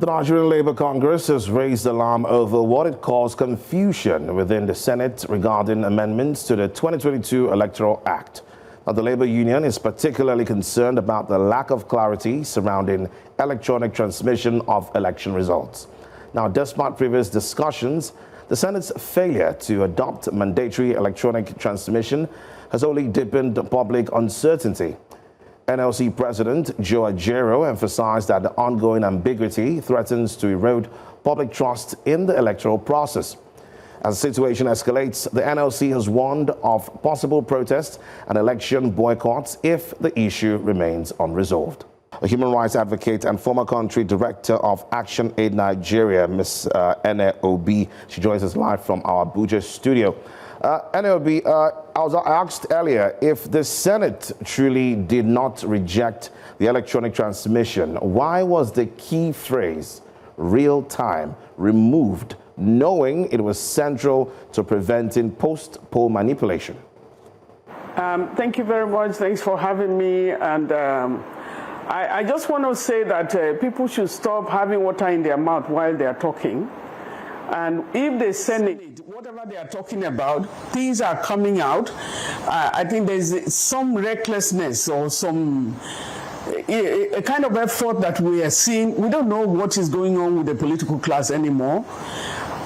The Nigerian Labour Congress has raised alarm over what it calls confusion within the Senate regarding amendments to the 2022 Electoral Act. Now, the Labour Union is particularly concerned about the lack of clarity surrounding electronic transmission of election results. Now, despite previous discussions, the Senate's failure to adopt mandatory electronic transmission has only deepened public uncertainty. NLC President Joe Ajaero emphasized that the ongoing ambiguity threatens to erode public trust in the electoral process. As the situation escalates, the NLC has warned of possible protests and election boycotts if the issue remains unresolved. A human rights advocate and former country director of ActionAid Nigeria, Ms. Ene Obi, she joins us live from our Abuja studio. Ene Obi, I asked earlier if the Senate truly did not reject the electronic transmission, why was the key phrase, real time, removed, knowing it was central to preventing post-poll manipulation? Thank you very much. Thanks for having me. And I just want to say that people should stop having water in their mouth while they are talking. And if the Senate, whatever they are talking about, things are coming out, I think there's some recklessness or some a kind of effort that we are seeing. We don't know what is going on with the political class anymore.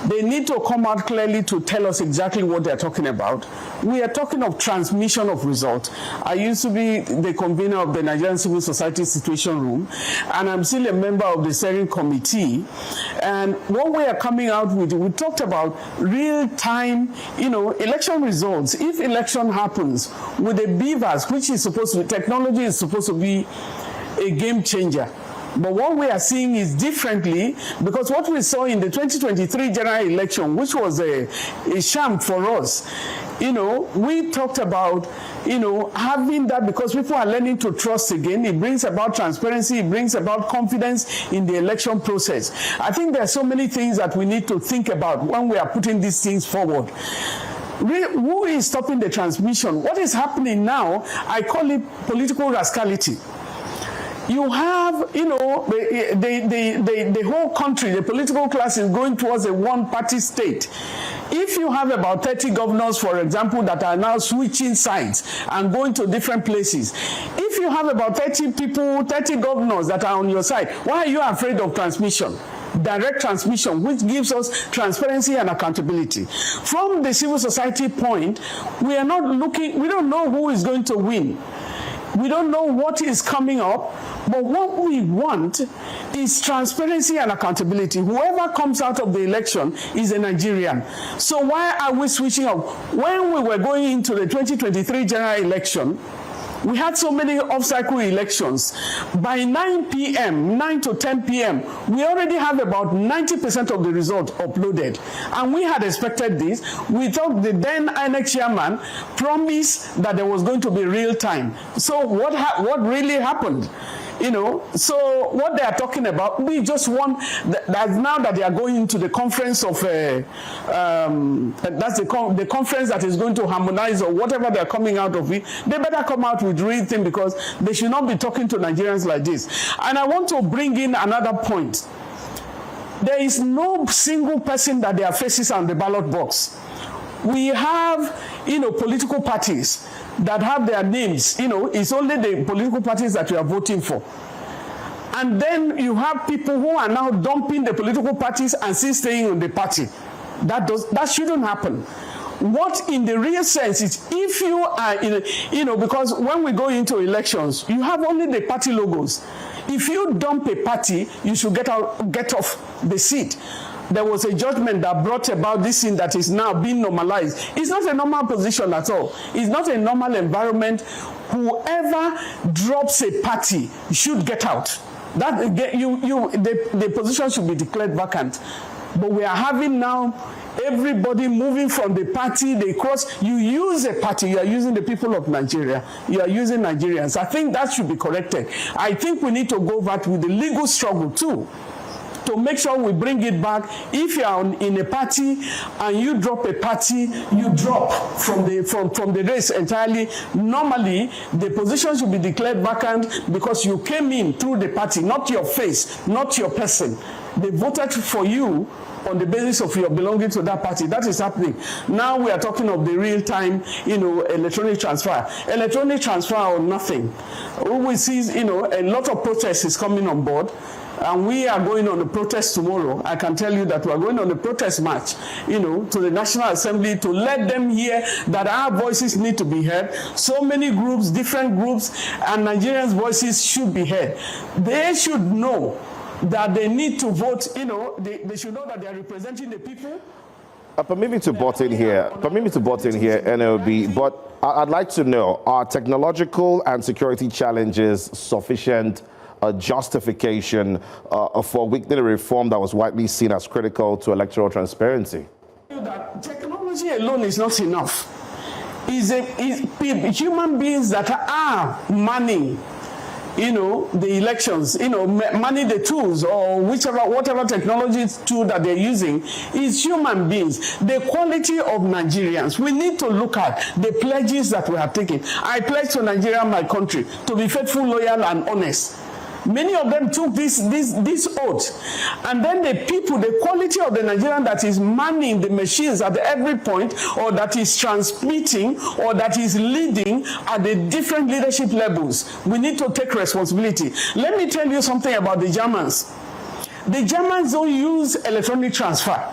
They need to come out clearly to tell us exactly what they're talking about. We are talking of transmission of results. I used to be the convener of the Nigerian Civil Society Situation Room, and I'm still a member of the steering committee. And what we are coming out with, we talked about real-time, election results. If election happens with the beavers, which is supposed to be, technology is supposed to be a game changer. But what we are seeing is differently, because what we saw in the 2023 general election, which was a sham for us, we talked about, having that because people are learning to trust again. It brings about transparency. It brings about confidence in the election process. I think there are so many things that we need to think about when we are putting these things forward. Who is stopping the transmission? What is happening now, I call it political rascality. You have, the whole country, the political class is going towards a one-party state. If you have about 30 governors, for example, that are now switching sides and going to different places, if you have about 30 people, 30 governors that are on your side, why are you afraid of transmission? Direct transmission, which gives us transparency and accountability. From the civil society point, we are not looking, we don't know who is going to win. We don't know what is coming up, but what we want is transparency and accountability. Whoever comes out of the election is a Nigerian. So why are we switching up? When we were going into the 2023 general election, we had so many off-cycle elections. By 9 p.m., 9 to 10 p.m., we already have about 90% of the result uploaded. And we had expected this. We thought the then INEC chairman promised that there was going to be real time. So what really happened? So what they are talking about, we just want that now that they are going into the conference of, that's the conference that is going to harmonize or whatever they are coming out of it, they better come out with real thing because they should not be talking to Nigerians like this. And I want to bring in another point. There is no single person that their faces on the ballot box. We have, political parties that have their names, it's only the political parties that you are voting for. And then you have people who are now dumping the political parties and still staying on the party. That shouldn't happen. What in the real sense is, if you are because when we go into elections, you have only the party logos. If you dump a party, you should get off the seat. There was a judgment that brought about this thing that is now being normalized. It's not a normal position at all. It's not a normal environment. Whoever drops a party should get out. The position should be declared vacant. But we are having now everybody moving from the party, you use a party, you are using the people of Nigeria, you are using Nigerians. I think that should be corrected. I think we need to go back with the legal struggle too, to make sure we bring it back. If you are in a party and you drop a party, you drop from the race entirely. Normally, the position should be declared vacant because you came in through the party, not your face, not your person. They voted for you on the basis of your belonging to that party. That is happening. Now we are talking of the real-time, electronic transfer. Electronic transfer or nothing. We see, a lot of protest is coming on board. And we are going on a protest tomorrow. I can tell you that we are going on a protest march, to the National Assembly to let them hear that our voices need to be heard. So many groups, different groups, and Nigerians' voices should be heard. They should know that they need to vote, they should know that they are representing the people. Permit me to butt in here, Ene Obi, but I'd like to know, are technological and security challenges sufficient justification for weakening a reform that was widely seen as critical to electoral transparency? That technology alone is not enough. It's human beings that are manning, the elections, manning the tools or whatever technology tool that they're using is human beings. The quality of Nigerians, we need to look at the pledges that we have taken. I pledge to Nigeria, my country, to be faithful, loyal, and honest. Many of them took this oath. And then the people, the quality of the Nigerian that is manning the machines at every point, or that is transmitting, or that is leading at the different leadership levels, we need to take responsibility. Let me tell you something about the Germans. The Germans don't use electronic transfer.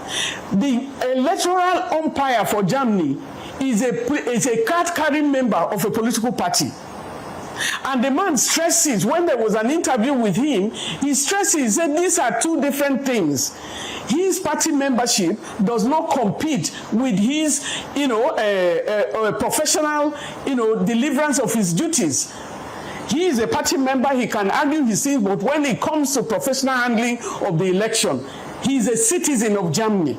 The electoral umpire for Germany is a card-carrying member of a political party. And the man stresses, when there was an interview with him, he stresses, he said these are two different things. His party membership does not compete with his, professional, deliverance of his duties. He is a party member, he can argue his things, but when it comes to professional handling of the election, he is a citizen of Germany.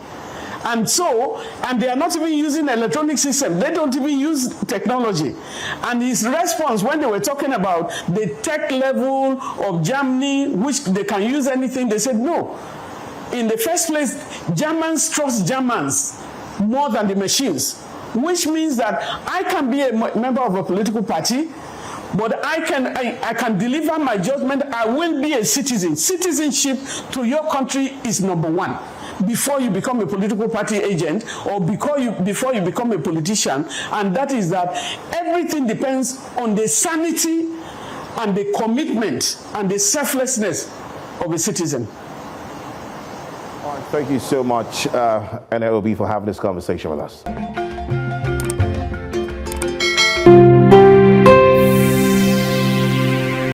And they are not even using electronic system. They don't even use technology. And his response when they were talking about the tech level of Germany, which they can use anything, they said no. In the first place, Germans trust Germans more than the machines, which means that I can be a member of a political party, but I can deliver my judgment. I will be a citizen. Citizenship to your country is number one. Before you become a political party agent, or before you become a politician, and that is that everything depends on the sanity and the commitment and the selflessness of a citizen. All right, thank you so much, Ene Obi, for having this conversation with us.